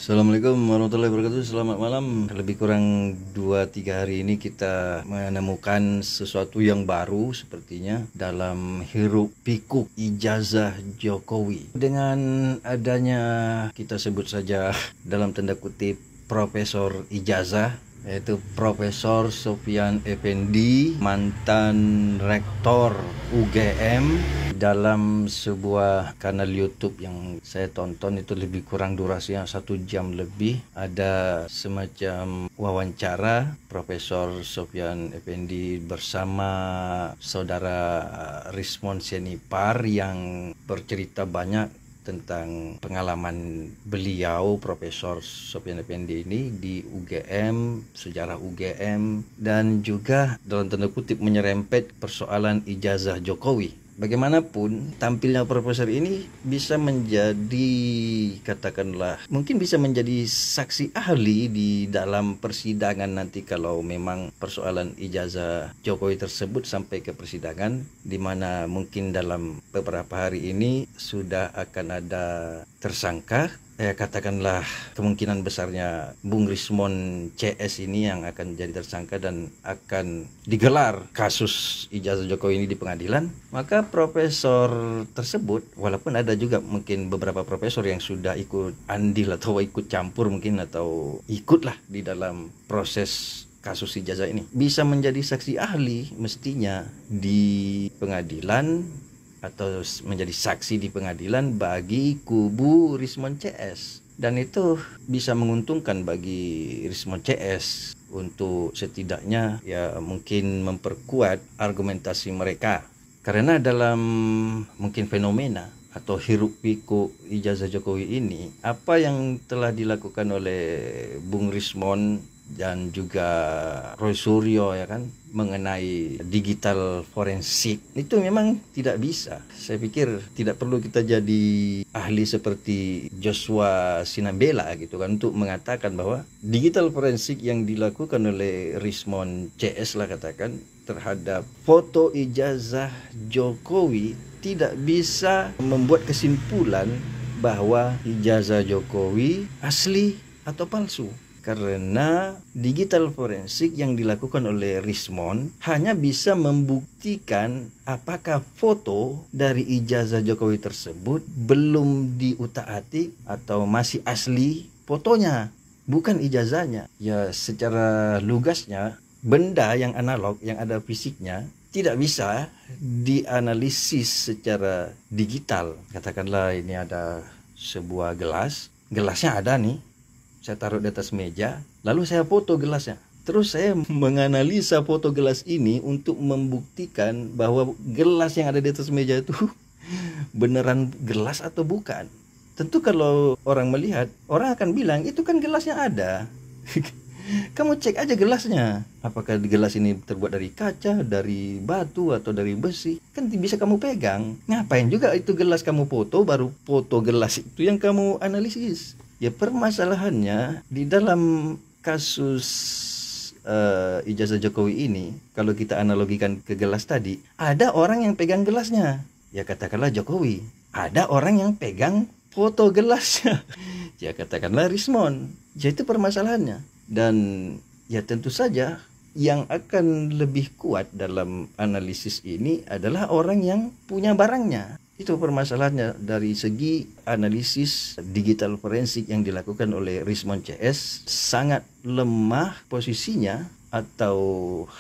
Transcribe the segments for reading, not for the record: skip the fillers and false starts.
Assalamualaikum warahmatullahi wabarakatuh. Selamat malam. Lebih kurang 2-3 hari ini kita menemukan sesuatu yang baru sepertinya dalam hiruk pikuk ijazah Jokowi. Dengan adanya, kita sebut saja dalam tanda kutip, Profesor Ijazah, yaitu Profesor Sofyan Effendi, mantan rektor UGM. Dalam sebuah kanal YouTube yang saya tonton, itu lebih kurang durasinya 1 jam lebih, ada semacam wawancara Profesor Sofyan Effendi bersama saudara Rismon Sianipar yang bercerita banyak tentang pengalaman beliau, Profesor Sofyan Effendi ini di UGM, sejarah UGM, dan juga dalam tanda kutip menyerempet persoalan ijazah Jokowi. Bagaimanapun tampilnya profesor ini bisa menjadi, katakanlah, mungkin bisa menjadi saksi ahli di dalam persidangan nanti kalau memang persoalan ijazah Jokowi tersebut sampai ke persidangan, di mana mungkin dalam beberapa hari ini sudah akan ada tersangka. Katakanlah kemungkinan besarnya Bung Rismon CS ini yang akan jadi tersangka dan akan digelar kasus ijazah Jokowi ini di pengadilan. Maka profesor tersebut, walaupun ada juga mungkin beberapa profesor yang sudah ikut andil atau ikut campur mungkin, atau ikutlah di dalam proses kasus ijazah ini, bisa menjadi saksi ahli mestinya di pengadilan atau menjadi saksi di pengadilan bagi kubu Rismon CS, dan itu bisa menguntungkan bagi Rismon CS untuk setidaknya mungkin memperkuat argumentasi mereka, karena dalam mungkin fenomena atau hiruk pikuk ijazah Jokowi ini, apa yang telah dilakukan oleh Bung Rismon dan juga Roy Suryo mengenai digital forensik itu memang tidak bisa. Saya pikir tidak perlu kita jadi ahli seperti Joshua Sinambela untuk mengatakan bahwa digital forensik yang dilakukan oleh Rismon CS terhadap foto ijazah Jokowi tidak bisa membuat kesimpulan bahwa ijazah Jokowi asli atau palsu. Karena digital forensik yang dilakukan oleh Rismon hanya bisa membuktikan apakah foto dari ijazah Jokowi tersebut belum diutak-atik atau masih asli fotonya, bukan ijazahnya. Ya, secara lugasnya, benda yang analog, yang ada fisiknya, tidak bisa dianalisis secara digital. Katakanlah ini ada sebuah gelas, gelasnya ada nih, saya taruh di atas meja, lalu saya foto gelasnya. Terus saya menganalisa foto gelas ini untuk membuktikan bahwa gelas yang ada di atas meja itu beneran gelas atau bukan. Tentu kalau orang melihat, orang akan bilang, itu kan gelasnya ada. Kamu cek aja gelasnya, apakah gelas ini terbuat dari kaca, dari batu, atau dari besi. Kan bisa kamu pegang. Ngapain juga itu gelas kamu foto, baru foto gelas itu yang kamu analisis. Ya, permasalahannya di dalam kasus ijazah Jokowi ini, kalau kita analogikan ke gelas tadi, ada orang yang pegang gelasnya, ya katakanlah Jokowi. Ada orang yang pegang foto gelasnya, ya katakanlah Rismon. Ya, itu permasalahannya. Dan ya tentu saja yang akan lebih kuat dalam analisis ini adalah orang yang punya barangnya. Itu permasalahannya dari segi analisis digital forensik yang dilakukan oleh Rismon CS. Sangat lemah posisinya, atau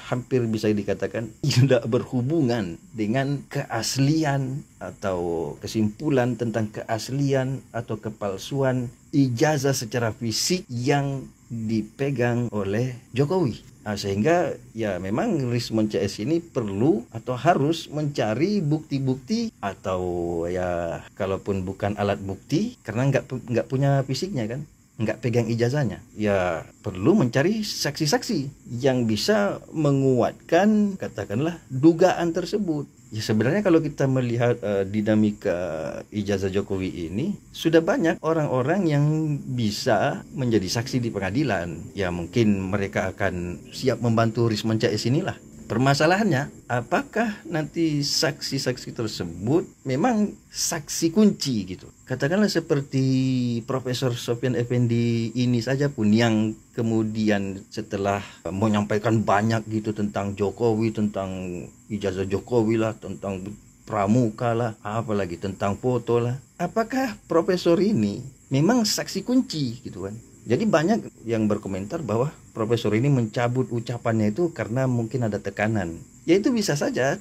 hampir bisa dikatakan tidak berhubungan dengan keaslian atau kesimpulan tentang keaslian atau kepalsuan ijazah secara fisik yang dipegang oleh Jokowi. Sehingga ya memang Rismon CS ini perlu atau harus mencari bukti-bukti, atau ya kalaupun bukan alat bukti, karena nggak punya fisiknya kan, nggak pegang ijazahnya, ya perlu mencari saksi-saksi yang bisa menguatkan katakanlah dugaan tersebut. Ya, sebenarnya kalau kita melihat dinamika ijazah Jokowi ini, sudah banyak orang-orang yang bisa menjadi saksi di pengadilan. Ya, mungkin mereka akan siap membantu Rismon CS inilah. Permasalahannya, apakah nanti saksi-saksi tersebut memang saksi kunci gitu? Katakanlah seperti Profesor Sofyan Effendi ini saja pun yang kemudian setelah menyampaikan banyak gitu tentang Jokowi, tentang ijazah Jokowi lah, tentang pramuka lah, apalagi tentang foto lah. Apakah profesor ini memang saksi kunci gitu kan? Jadi banyak yang berkomentar bahwa profesor ini mencabut ucapannya itu karena mungkin ada tekanan. Ya itu bisa saja,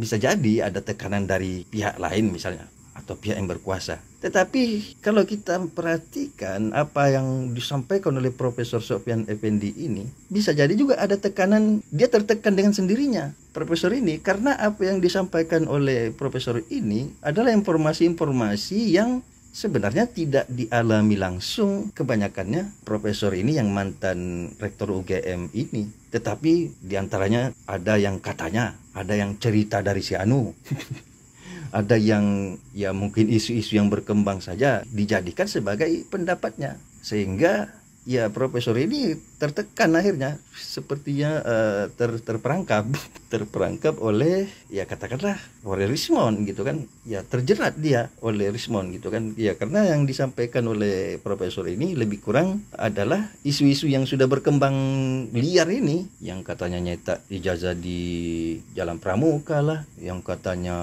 bisa jadi ada tekanan dari pihak lain misalnya, atau pihak yang berkuasa. Tetapi kalau kita perhatikan apa yang disampaikan oleh Profesor Sofyan Effendi ini, bisa jadi juga ada tekanan, dia tertekan dengan sendirinya profesor ini, karena apa yang disampaikan oleh profesor ini adalah informasi-informasi yang sebenarnya tidak dialami langsung kebanyakannya profesor ini yang mantan rektor UGM ini. Tetapi diantaranya ada yang katanya, ada yang cerita dari si Anu. Ada yang ya mungkin isu-isu yang berkembang saja dijadikan sebagai pendapatnya. Sehingga ya profesor ini tertekan akhirnya, sepertinya terperangkap oleh ya katakanlah oleh Rismond gitu kan, ya terjerat dia oleh Rismond gitu kan, ya karena yang disampaikan oleh profesor ini lebih kurang adalah isu-isu yang sudah berkembang liar ini, yang katanya nyetak ijazah di Jalan Pramuka lah, yang katanya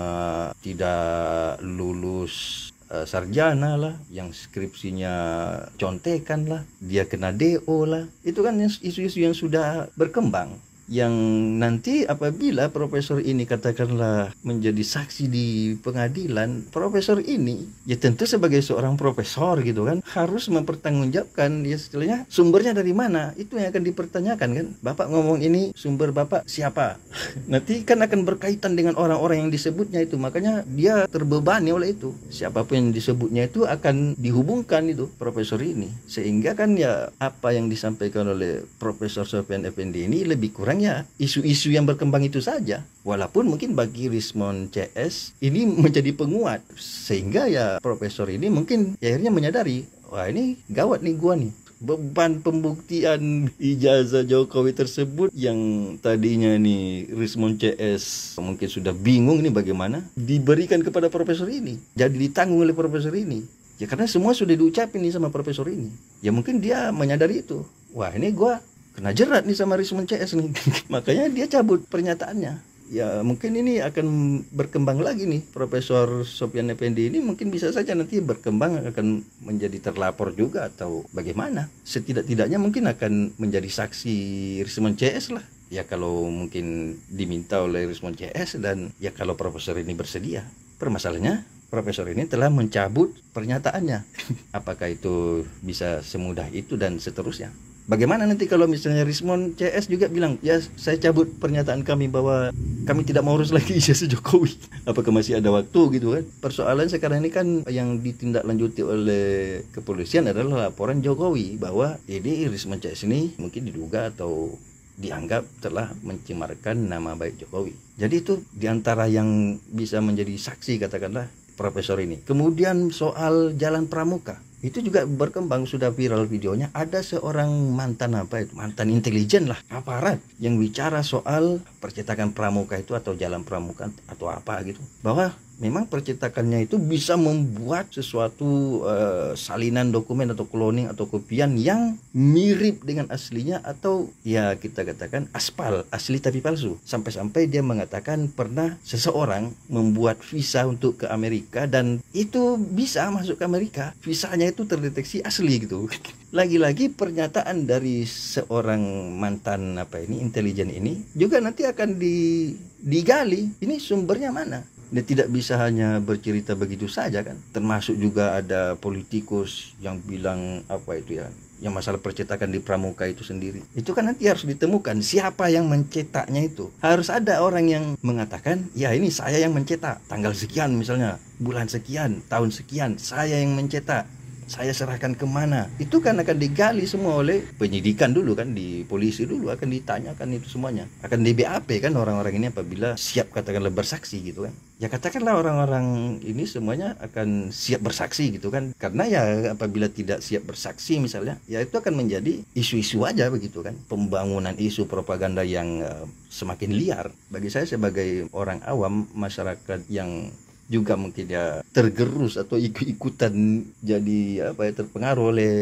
tidak lulus sarjana lah, yang skripsinya contekan lah, dia kena DO lah. Itu kan isu-isu yang sudah berkembang, yang nanti apabila profesor ini katakanlah menjadi saksi di pengadilan, profesor ini ya tentu sebagai seorang profesor gitu kan harus mempertanggungjawabkan ya istilahnya sumbernya dari mana, itu yang akan dipertanyakan kan. Bapak ngomong ini sumber Bapak siapa? Nanti kan akan berkaitan dengan orang-orang yang disebutnya itu, makanya dia terbebani oleh itu. Siapapun yang disebutnya itu akan dihubungkan itu profesor ini, sehingga kan ya apa yang disampaikan oleh Profesor Sofyan Effendi ini lebih kurang ya isu-isu yang berkembang itu saja. Walaupun mungkin bagi Rismond CS ini menjadi penguat, sehingga ya profesor ini mungkin ya akhirnya menyadari, wah ini gawat nih gua nih. Beban pembuktian ijazah Jokowi tersebut yang tadinya nih Rismond CS mungkin sudah bingung ini bagaimana, diberikan kepada profesor ini, jadi ditanggung oleh profesor ini. Ya karena semua sudah diucapin nih sama profesor ini. Ya mungkin dia menyadari itu. Wah ini gua kena jerat nih sama Rismond CS nih. Makanya dia cabut pernyataannya. Ya mungkin ini akan berkembang lagi nih, Profesor Sofyan Effendi ini mungkin bisa saja nanti berkembang akan menjadi terlapor juga atau bagaimana. Setidak-tidaknya mungkin akan menjadi saksi Rismond CS lah. Ya kalau mungkin diminta oleh Rismond CS dan ya kalau profesor ini bersedia. Permasalahannya profesor ini telah mencabut pernyataannya. Apakah itu bisa semudah itu dan seterusnya? Bagaimana nanti kalau misalnya Rismond CS juga bilang, ya saya cabut pernyataan kami bahwa kami tidak mau urus lagi ijazah Jokowi. Apakah masih ada waktu gitu kan? Persoalan sekarang ini kan yang ditindaklanjuti oleh kepolisian adalah laporan Jokowi bahwa ini Rismond CS ini mungkin diduga atau dianggap telah mencemarkan nama baik Jokowi. Jadi itu diantara yang bisa menjadi saksi katakanlah profesor ini. Kemudian soal Jalan Pramuka. Itu juga berkembang, sudah viral videonya. Ada seorang mantan intelijen lah, aparat, yang bicara soal percetakan pramuka itu atau Jalan Pramuka atau apa gitu. Bahwa memang percetakannya itu bisa membuat sesuatu salinan dokumen atau cloning atau kopian yang mirip dengan aslinya, atau ya kita katakan aspal, asli tapi palsu. Sampai-sampai dia mengatakan pernah seseorang membuat visa untuk ke Amerika dan itu bisa masuk ke Amerika, visanya itu terdeteksi asli gitu. Lagi-lagi pernyataan dari seorang mantan intelijen ini juga nanti akan digali, ini sumbernya mana. Dia tidak bisa hanya bercerita begitu saja kan. Termasuk juga ada politikus yang bilang yang masalah percetakan di pramuka itu sendiri. Itu kan nanti harus ditemukan siapa yang mencetaknya itu. Harus ada orang yang mengatakan, ya ini saya yang mencetak. Tanggal sekian misalnya, bulan sekian, tahun sekian, saya yang mencetak. saya serahkan kemana? Itu kan akan digali semua oleh penyidikan dulu kan, di polisi dulu akan ditanyakan itu semuanya. Akan di BAP kan orang-orang ini apabila siap katakanlah bersaksi gitu kan. Ya katakanlah orang-orang ini semuanya akan siap bersaksi gitu kan. Karena ya apabila tidak siap bersaksi misalnya, ya itu akan menjadi isu-isu aja begitu kan. Pembangunan isu propaganda yang semakin liar. Bagi saya sebagai orang awam, masyarakat yang juga mungkin ya tergerus atau ikut-ikutan jadi terpengaruh oleh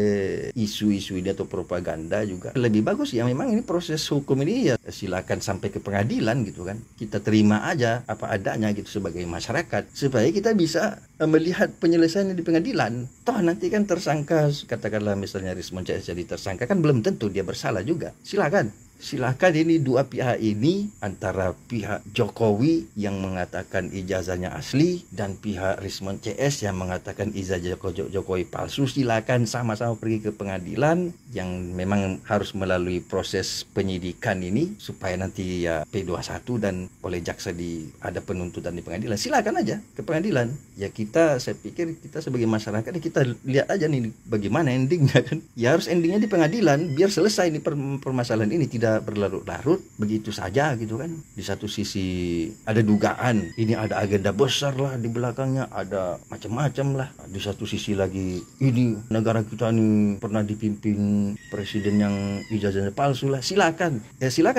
isu-isu ini atau propaganda juga. Lebih bagus ya memang ini proses hukum ini ya silakan sampai ke pengadilan gitu kan. Kita terima aja apa adanya gitu sebagai masyarakat supaya kita bisa melihat penyelesaiannya di pengadilan. Toh nanti kan tersangka katakanlah misalnya Rismon CS jadi tersangka kan belum tentu dia bersalah juga. Silakan ini dua pihak ini antara pihak Jokowi yang mengatakan ijazahnya asli dan pihak Rismon CS yang mengatakan ijazah Jokowi palsu, silakan sama-sama pergi ke pengadilan yang memang harus melalui proses penyidikan ini supaya nanti ya P21 dan oleh jaksa ada penuntutan di pengadilan. Silakan aja ke pengadilan. Ya saya pikir kita sebagai masyarakat kita lihat aja nih bagaimana endingnya kan. Ya harus endingnya di pengadilan biar selesai nih permasalahan ini tidak berlarut-larut begitu saja gitu kan. Di satu sisi ada dugaan ini ada agenda besar lah di belakangnya, ada macam-macam lah. Di satu sisi lagi ini negara kita ini pernah dipimpin presiden yang ijazahnya palsu lah. Silakan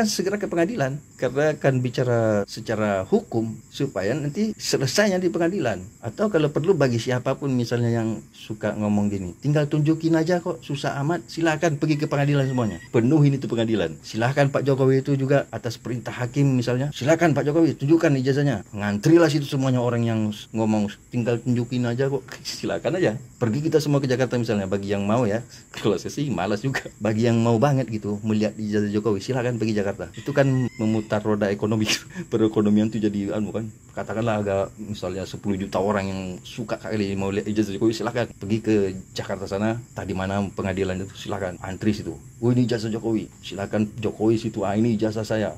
segera ke pengadilan karena akan bicara secara hukum supaya nanti selesainya di pengadilan. Atau kalau perlu bagi siapapun misalnya yang suka ngomong gini, tinggal tunjukin aja kok susah amat, silakan pergi ke pengadilan semuanya, penuhin itu pengadilan. Silakan Pak Jokowi itu juga atas perintah hakim misalnya, silakan Pak Jokowi tunjukkan ijazahnya. Ngantrilah situ semuanya orang yang ngomong tinggal tunjukin aja kok. Silakan aja. Pergi kita semua ke Jakarta misalnya bagi yang mau ya. Kalau saya sih malas juga. Bagi yang mau banget gitu melihat ijazah Jokowi, silakan pergi Jakarta. Itu kan memutar roda ekonomi. Perekonomian itu jadi kan. Katakanlah agak misalnya 10 juta orang yang suka kali mau lihat ijazah Jokowi, silakan pergi ke Jakarta sana. Tadi mana pengadilan itu, silakan antri situ. Oh ini ijazah Jokowi. Silakan Jokowi situ, ini ijazah saya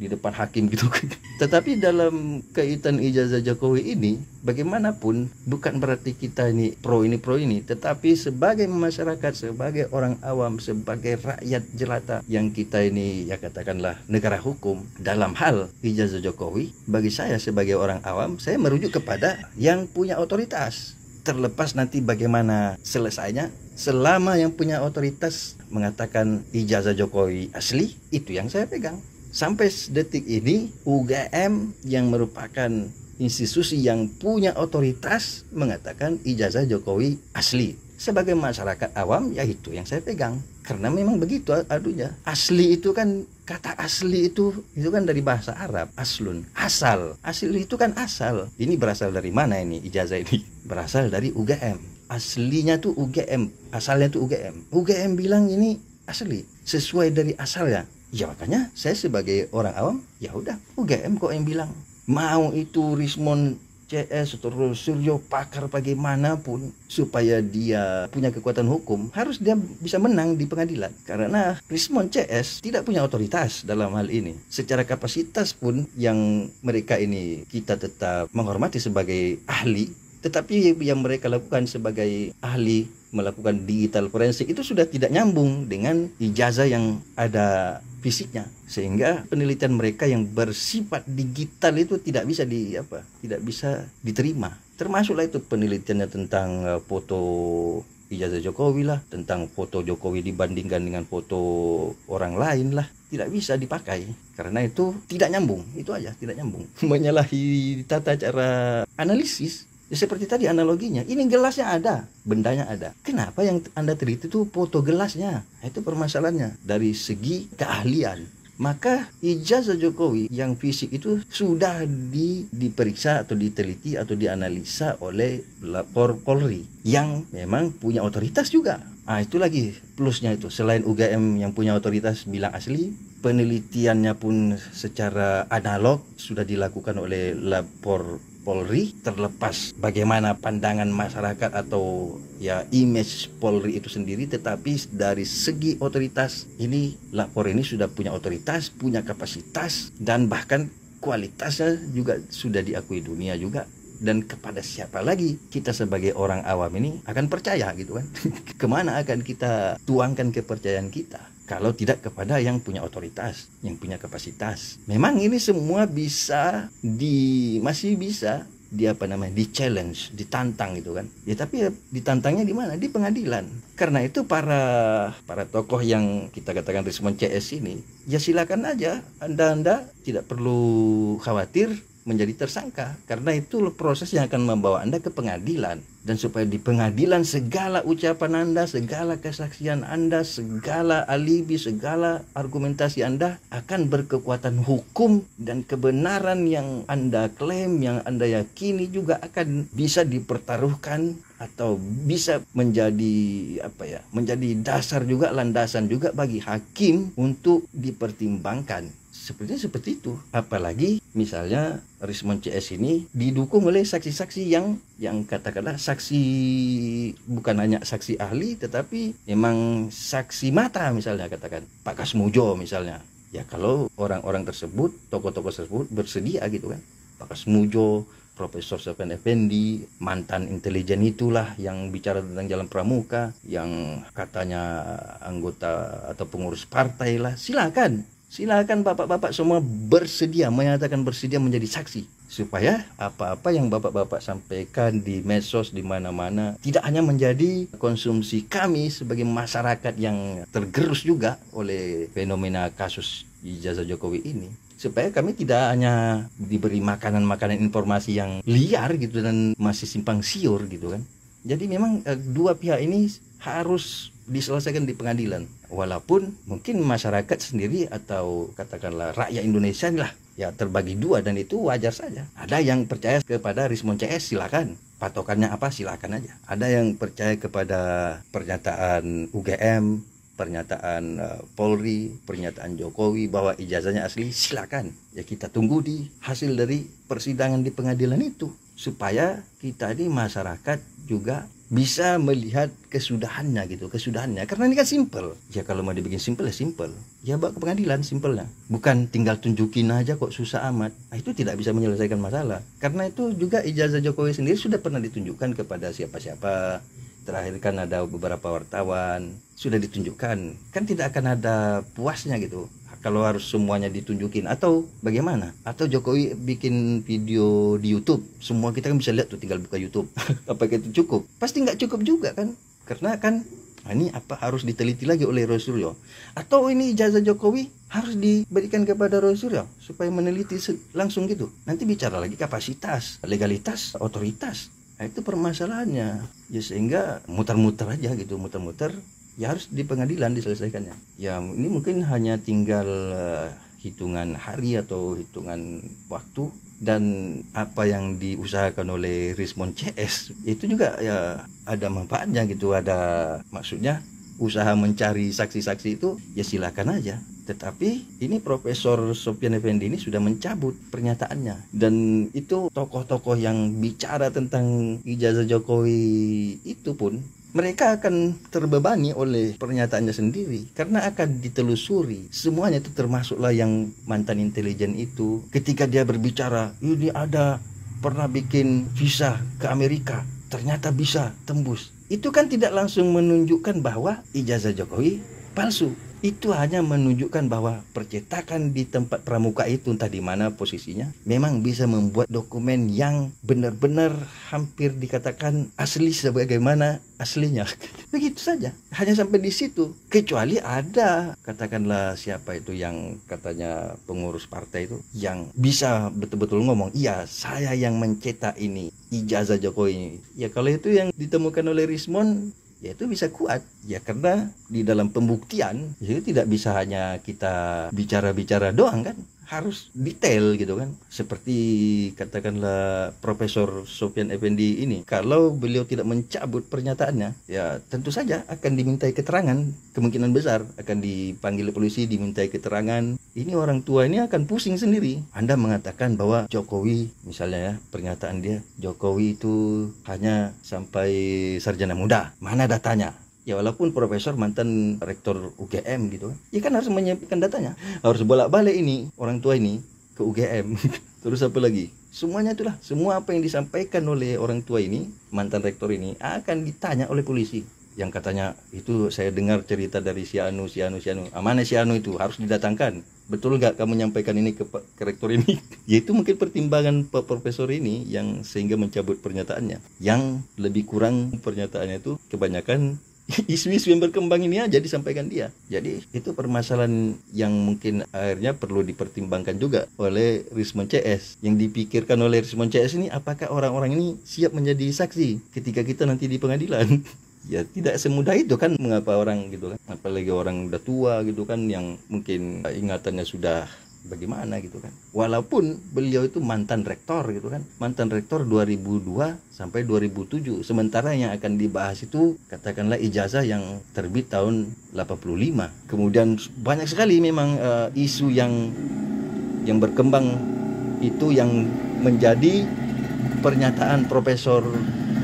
di depan hakim gitu. Tetapi dalam kaitan ijazah Jokowi ini bagaimanapun bukan berarti kita ini pro ini, tetapi sebagai masyarakat, sebagai orang awam, sebagai rakyat jelata yang kita ini ya katakanlah negara hukum, dalam hal ijazah Jokowi bagi saya sebagai orang awam saya merujuk kepada yang punya otoritas. Terlepas nanti bagaimana selesainya, selama yang punya otoritas mengatakan ijazah Jokowi asli, itu yang saya pegang. Sampai detik ini UGM yang merupakan institusi yang punya otoritas mengatakan ijazah Jokowi asli. Sebagai masyarakat awam ya itu yang saya pegang. Karena memang begitu adunya. Asli itu kan, kata asli itu kan dari bahasa Arab, aslun, asal. Asli itu kan asal. Ini berasal dari mana ini ijazah ini? Berasal dari UGM. Aslinya tuh UGM, asalnya tuh UGM. UGM bilang ini asli, sesuai dari asalnya. Ya makanya saya sebagai orang awam, ya udah UGM kok yang bilang. Mau itu Rismon CS atau Suryo pakar bagaimanapun, supaya dia punya kekuatan hukum, harus dia bisa menang di pengadilan. Karena Rismon CS tidak punya otoritas dalam hal ini. Secara kapasitas pun yang mereka ini kita tetap menghormati sebagai ahli, tetapi yang mereka lakukan sebagai ahli melakukan digital forensik itu sudah tidak nyambung dengan ijazah yang ada fisiknya, sehingga penelitian mereka yang bersifat digital itu tidak bisa diterima. Termasuklah itu penelitiannya tentang foto ijazah Jokowi lah, tentang foto Jokowi dibandingkan dengan foto orang lain lah, tidak bisa dipakai karena itu tidak nyambung. Itu aja, tidak nyambung. Menyalahi tata cara analisis. Ya seperti tadi analoginya, ini gelasnya ada, bendanya ada. Kenapa yang Anda teliti itu foto gelasnya? Nah, itu permasalahannya dari segi keahlian. Maka ijazah Jokowi yang fisik itu sudah diperiksa atau diteliti atau dianalisa oleh Polri yang memang punya otoritas juga. Nah itu lagi plusnya itu. Selain UGM yang punya otoritas bilang asli, penelitiannya pun secara analog sudah dilakukan oleh lapor Polri, terlepas bagaimana pandangan masyarakat atau ya image Polri itu sendiri, tetapi dari segi otoritas ini lapor ini sudah punya otoritas, punya kapasitas, dan bahkan kualitasnya juga sudah diakui dunia juga. dan kepada siapa lagi kita sebagai orang awam ini akan percaya gitu kan. Kemana akan kita tuangkan kepercayaan kita kalau tidak kepada yang punya otoritas, yang punya kapasitas. Memang ini semua masih bisa di challenge, ditantang gitu kan. Ya tapi ditantangnya di mana? Di pengadilan. Karena itu para tokoh yang kita katakan Rismon CS ini, ya silakan aja Anda tidak perlu khawatir menjadi tersangka, karena itu proses yang akan membawa Anda ke pengadilan. Dan supaya di pengadilan segala ucapan Anda, segala kesaksian Anda, segala alibi, segala argumentasi Anda akan berkekuatan hukum, dan kebenaran yang Anda klaim, yang Anda yakini juga akan bisa dipertaruhkan atau bisa menjadi menjadi dasar juga, landasan juga bagi hakim untuk dipertimbangkan. Seperti itu. Apalagi misalnya Rismon CS ini didukung oleh saksi-saksi yang katakanlah saksi, bukan hanya saksi ahli tetapi memang saksi mata, misalnya katakan Pak Kasmujo misalnya. Ya kalau orang-orang tersebut, tokoh-tokoh tersebut bersedia gitu kan. Pak Kasmujo, Profesor Sofyan Effendi, mantan intelijen itulah yang bicara tentang Jalan Pramuka, yang katanya anggota atau pengurus partai lah. Silakan bapak-bapak semua menyatakan bersedia menjadi saksi, supaya apa-apa yang bapak-bapak sampaikan di medsos di mana-mana tidak hanya menjadi konsumsi kami sebagai masyarakat yang tergerus juga oleh fenomena kasus ijazah Jokowi ini, supaya kami tidak hanya diberi makanan informasi yang liar gitu dan masih simpang siur gitu kan. Jadi memang dua pihak ini harus diselesaikan di pengadilan. Walaupun mungkin masyarakat sendiri atau katakanlah rakyat Indonesia lah ya terbagi dua, dan itu wajar saja. Ada yang percaya kepada Rismon CS, silakan. Patokannya apa, silakan aja. Ada yang percaya kepada pernyataan UGM, pernyataan Polri, pernyataan Jokowi bahwa ijazahnya asli, silakan. Ya kita tunggu di hasil dari persidangan di pengadilan itu, supaya kita di masyarakat juga bisa melihat kesudahannya karena ini kan simple. Ya kalau mau dibikin simple ya simple, ya bawa ke pengadilan, simpelnya. Bukan tinggal tunjukin aja kok susah amat. Itu tidak bisa menyelesaikan masalah. Karena itu juga ijazah Jokowi sendiri sudah pernah ditunjukkan kepada siapa-siapa. Terakhir kan ada beberapa wartawan, sudah ditunjukkan. Kan tidak akan ada puasnya gitu kalau harus semuanya ditunjukin, atau bagaimana? Atau Jokowi bikin video di YouTube, semua kita kan bisa lihat tuh, tinggal buka YouTube. Apakah itu cukup? Pasti nggak cukup juga kan, karena kan ini harus diteliti lagi oleh Roy Suryo. Atau ini ijazah Jokowi harus diberikan kepada Roy Suryo supaya meneliti langsung gitu. Nanti bicara lagi kapasitas, legalitas, otoritas. Nah, itu permasalahannya. Ya sehingga muter-muter aja gitu, ya harus di pengadilan diselesaikannya. Ya ini mungkin hanya tinggal hitungan hari atau hitungan waktu, dan apa yang diusahakan oleh Rismon CS itu juga ya ada manfaatnya gitu, ada maksudnya usaha mencari saksi-saksi itu ya silakan aja. Tetapi ini Profesor Sofyan Effendi ini sudah mencabut pernyataannya, dan itu tokoh-tokoh yang bicara tentang ijazah Jokowi itu pun mereka akan terbebani oleh pernyataannya sendiri, karena akan ditelusuri semuanya. Itu termasuklah yang mantan intelijen itu, ketika dia berbicara ini ada pernah bikin visa ke Amerika, ternyata bisa tembus. Itu kan tidak langsung menunjukkan bahwa ijazah Jokowi palsu. Itu hanya menunjukkan bahwa percetakan di tempat pramuka itu, entah di mana posisinya, memang bisa membuat dokumen yang benar-benar hampir dikatakan asli sebagaimana aslinya. Begitu saja, hanya sampai di situ. Kecuali ada, katakanlah siapa itu yang katanya pengurus partai itu, yang bisa betul-betul ngomong, iya saya yang mencetak ini ijazah Jokowi ini. Ya kalau itu yang ditemukan oleh Rismon, ya itu bisa kuat. Ya karena di dalam pembuktian itu tidak bisa hanya kita bicara-bicara doang kan, harus detail gitu kan. Seperti katakanlah Profesor Sofyan Effendi ini, kalau beliau tidak mencabut pernyataannya, ya tentu saja akan dimintai keterangan, kemungkinan besar akan dipanggil polisi, dimintai keterangan. Ini orang tua ini akan pusing sendiri. Anda mengatakan bahwa Jokowi, misalnya ya, pernyataan dia, Jokowi itu hanya sampai sarjana muda, mana datanya? Ya walaupun profesor mantan rektor UGM gitu, ya kan harus menyiapkan datanya, harus bolak-balik ini orang tua ini ke UGM. Terus apa lagi? Semuanya itulah, semua apa yang disampaikan oleh orang tua ini, mantan rektor ini, akan ditanya oleh polisi. Yang katanya, itu saya dengar cerita dari si Anu. Mana si Anu itu? Harus didatangkan. Betul nggak kamu nyampaikan ini ke rektor ini? Ya itu mungkin pertimbangan Pak Profesor ini yang sehingga mencabut pernyataannya. Yang lebih kurang pernyataannya itu kebanyakan isu-isu yang berkembang ini aja disampaikan dia. Jadi itu permasalahan yang mungkin akhirnya perlu dipertimbangkan juga oleh Rismon CS. Yang dipikirkan oleh Rismon CS ini, apakah orang-orang ini siap menjadi saksi ketika kita nanti di pengadilan? Ya tidak semudah itu kan, mengapa orang gitu kan, apalagi orang udah tua gitu kan, yang mungkin ingatannya sudah bagaimana gitu kan. Walaupun beliau itu mantan rektor gitu kan, mantan rektor 2002 sampai 2007. Sementara yang akan dibahas itu katakanlah ijazah yang terbit tahun 85. Kemudian banyak sekali memang isu yang berkembang itu yang menjadi pernyataan Profesor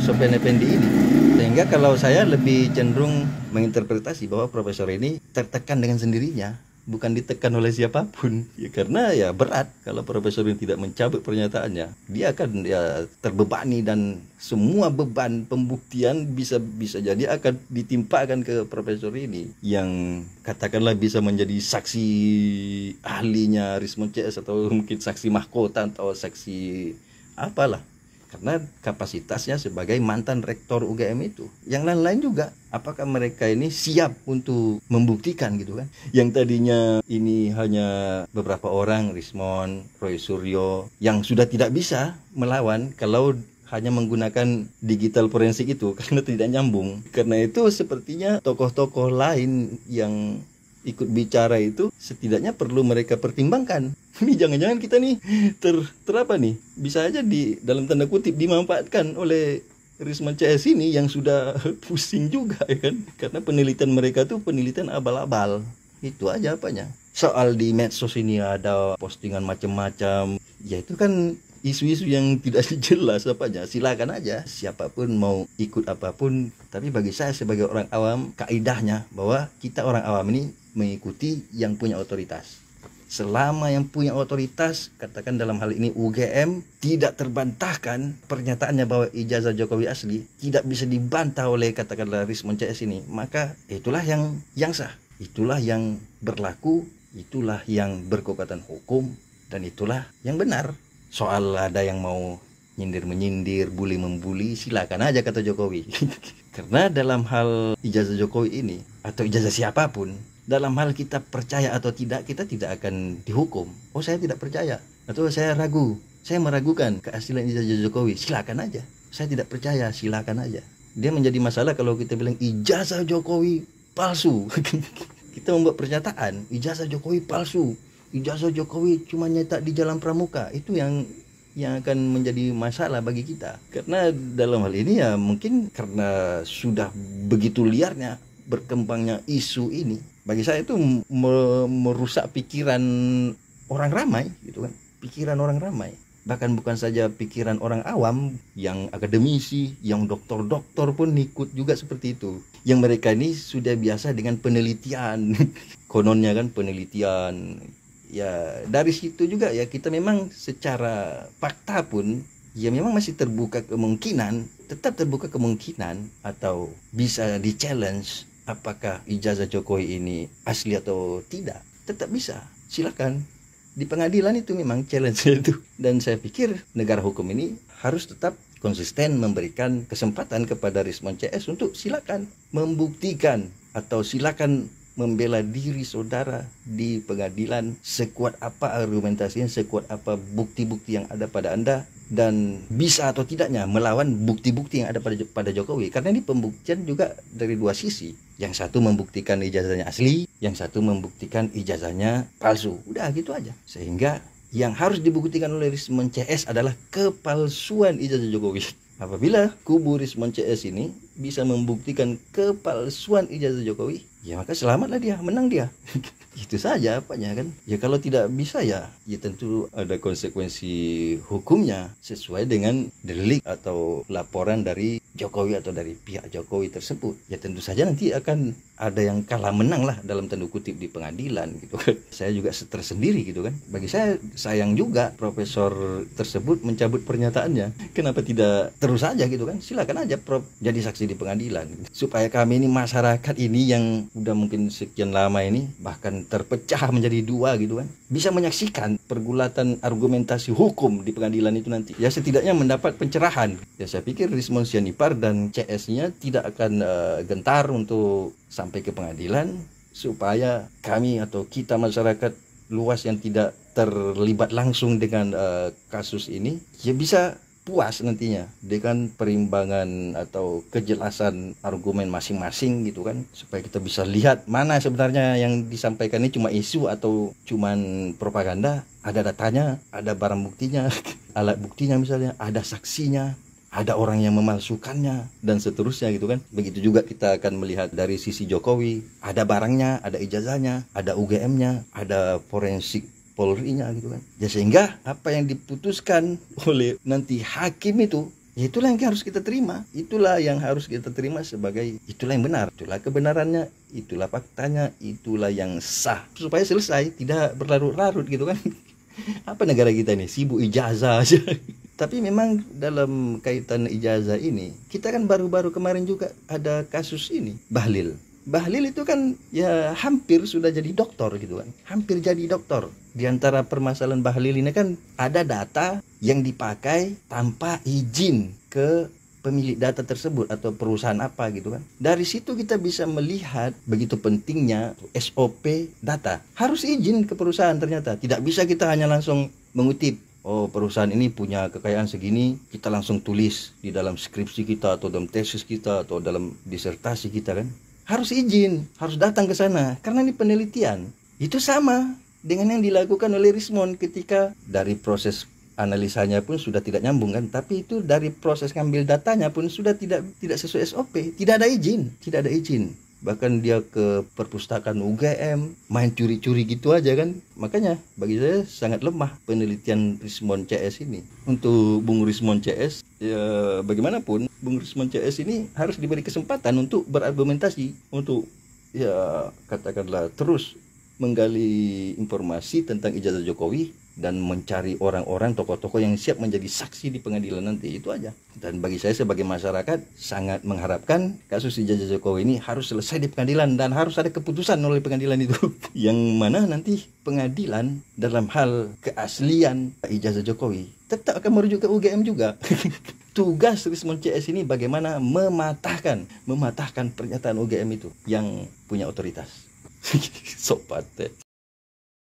Sofyan Effendi ini. Sehingga kalau saya lebih cenderung menginterpretasi bahwa profesor ini tertekan dengan sendirinya, bukan ditekan oleh siapapun. Ya, karena ya berat kalau profesor ini tidak mencabut pernyataannya, dia akan ya terbebani, dan semua beban pembuktian bisa jadi akan ditimpakan ke profesor ini, yang katakanlah bisa menjadi saksi ahlinya Rismon CS, atau mungkin saksi mahkota atau saksi apalah, karena kapasitasnya sebagai mantan rektor UGM itu. Yang lain-lain juga, apakah mereka ini siap untuk membuktikan gitu kan? Yang tadinya ini hanya beberapa orang, Rismon, Roy Suryo, yang sudah tidak bisa melawan kalau hanya menggunakan digital forensik itu karena tidak nyambung. Karena itu sepertinya tokoh-tokoh lain yang ikut bicara itu setidaknya perlu mereka pertimbangkan. Ini jangan-jangan kita nih terapa nih, bisa aja di dalam tanda kutip dimanfaatkan oleh Rismon CS ini yang sudah pusing juga ya kan, karena penelitian mereka tuh penelitian abal-abal. Itu aja apanya. Soal di medsos ini ada postingan macam-macam, ya itu kan isu-isu yang tidak jelas apanya. Silakan aja siapapun mau ikut apapun, tapi bagi saya sebagai orang awam, kaidahnya bahwa kita orang awam ini mengikuti yang punya otoritas. Selama yang punya otoritas, katakan dalam hal ini UGM, tidak terbantahkan pernyataannya bahwa ijazah Jokowi asli, tidak bisa dibantah oleh katakanlah Rismon CS ini, maka itulah yang sah, itulah yang berlaku, itulah yang berkekuatan hukum, dan itulah yang benar. Soal ada yang mau nyindir-menyindir, bully-membuli, silakan aja kata Jokowi. Karena dalam hal ijazah Jokowi ini, atau ijazah siapapun, dalam hal kita percaya atau tidak, kita tidak akan dihukum. Oh saya tidak percaya, atau saya ragu, saya meragukan keaslian ijazah Jokowi, silakan aja. Saya tidak percaya, silakan aja. Dia menjadi masalah kalau kita bilang ijazah Jokowi palsu. Kita membuat pernyataan, ijazah Jokowi palsu, ijazah Jokowi cuma nyetak di Jalan Pramuka. Itu yang akan menjadi masalah bagi kita. Karena dalam hal ini ya mungkin karena sudah begitu liarnya berkembangnya isu ini, bagi saya itu merusak pikiran orang ramai gitu kan, pikiran orang ramai. Bahkan bukan saja pikiran orang awam, yang akademisi, yang doktor-doktor pun ikut juga seperti itu. Yang mereka ini sudah biasa dengan penelitian, kononnya kan penelitian. Ya dari situ juga ya kita memang secara fakta pun ya memang masih terbuka kemungkinan, tetap terbuka kemungkinan atau bisa di-challenge apakah ijazah Jokowi ini asli atau tidak. Tetap bisa, silakan. Di pengadilan itu memang challenge itu. Dan saya pikir negara hukum ini harus tetap konsisten memberikan kesempatan kepada Rismon CS untuk silakan membuktikan atau silakan membela diri saudara di pengadilan sekuat apa argumentasinya, sekuat apa bukti-bukti yang ada pada Anda, dan bisa atau tidaknya melawan bukti-bukti yang ada pada Jokowi. Karena ini pembuktian juga dari dua sisi. Yang satu membuktikan ijazahnya asli, yang satu membuktikan ijazahnya palsu. Udah gitu aja. Sehingga yang harus dibuktikan oleh Rismon CS adalah kepalsuan ijazah Jokowi. Apabila kubu Rismon CS ini bisa membuktikan kepalsuan ijazah Jokowi, ya maka selamatlah dia, menang dia. Itu saja apanya kan. Ya kalau tidak bisa ya tentu ada konsekuensi hukumnya sesuai dengan delik atau laporan dari Jokowi atau dari pihak Jokowi tersebut, ya tentu saja nanti akan ada yang kalah menang lah dalam tanda kutip di pengadilan gitu kan. Saya juga tersendiri gitu kan. Bagi saya sayang juga profesor tersebut mencabut pernyataannya. Kenapa tidak terus saja gitu kan? Silakan aja Prof jadi saksi di pengadilan. Supaya kami ini masyarakat ini yang udah mungkin sekian lama ini bahkan terpecah menjadi dua gitu kan, bisa menyaksikan pergulatan argumentasi hukum di pengadilan itu nanti. Ya setidaknya mendapat pencerahan. Ya saya pikir Rismon Sianipar dan CS-nya tidak akan gentar untuk sampai ke pengadilan, supaya kami atau kita masyarakat luas yang tidak terlibat langsung dengan kasus ini ya bisa puas nantinya dengan perimbangan atau kejelasan argumen masing-masing gitu kan, supaya kita bisa lihat mana sebenarnya yang disampaikan ini cuma isu atau cuman propaganda, ada datanya, ada barang buktinya, alat buktinya misalnya, ada saksinya, ada orang yang memalsukannya, dan seterusnya gitu kan. Begitu juga kita akan melihat dari sisi Jokowi, ada barangnya, ada ijazahnya, ada UGM-nya, ada forensik Polri-nya gitu kan. Ya sehingga apa yang diputuskan oleh nanti hakim itu, ya itulah yang harus kita terima. Itulah yang harus kita terima sebagai itulah yang benar, itulah kebenarannya, itulah faktanya, itulah yang sah. Supaya selesai, tidak berlarut-larut gitu kan. Apa negara kita ini sibuk ijazah aja. Tapi memang dalam kaitan ijazah ini, kita kan baru-baru kemarin juga ada kasus ini, Bahlil. Bahlil itu kan ya hampir sudah jadi doktor gitu kan. Hampir jadi doktor. Di antara permasalahan Bahlil ini kan ada data yang dipakai tanpa izin ke pemilik data tersebut atau perusahaan apa gitu kan. Dari situ kita bisa melihat begitu pentingnya SOP data. Harus izin ke perusahaan ternyata. Tidak bisa kita hanya langsung mengutip, oh perusahaan ini punya kekayaan segini, kita langsung tulis di dalam skripsi kita atau dalam tesis kita atau dalam disertasi kita kan. Harus izin, harus datang ke sana karena ini penelitian. Itu sama dengan yang dilakukan oleh Rismon ketika dari proses analisanya pun sudah tidak nyambung kan, tapi itu dari proses ngambil datanya pun sudah tidak sesuai SOP, tidak ada izin. Bahkan dia ke perpustakaan UGM main curi-curi gitu aja kan. Makanya bagi saya sangat lemah penelitian Rismon CS ini. Untuk Bung Rismon CS ya bagaimanapun Bung Rismon CS ini harus diberi kesempatan untuk berargumentasi, untuk ya katakanlah terus menggali informasi tentang ijazah Jokowi dan mencari orang-orang tokoh-tokoh yang siap menjadi saksi di pengadilan nanti. Itu aja. Dan bagi saya sebagai masyarakat sangat mengharapkan kasus ijazah Jokowi ini harus selesai di pengadilan dan harus ada keputusan oleh pengadilan itu yang mana nanti pengadilan dalam hal keaslian ijazah Jokowi tetap akan merujuk ke UGM juga. Tugas Rismon CS ini bagaimana mematahkan pernyataan UGM itu yang punya otoritas. Sobat.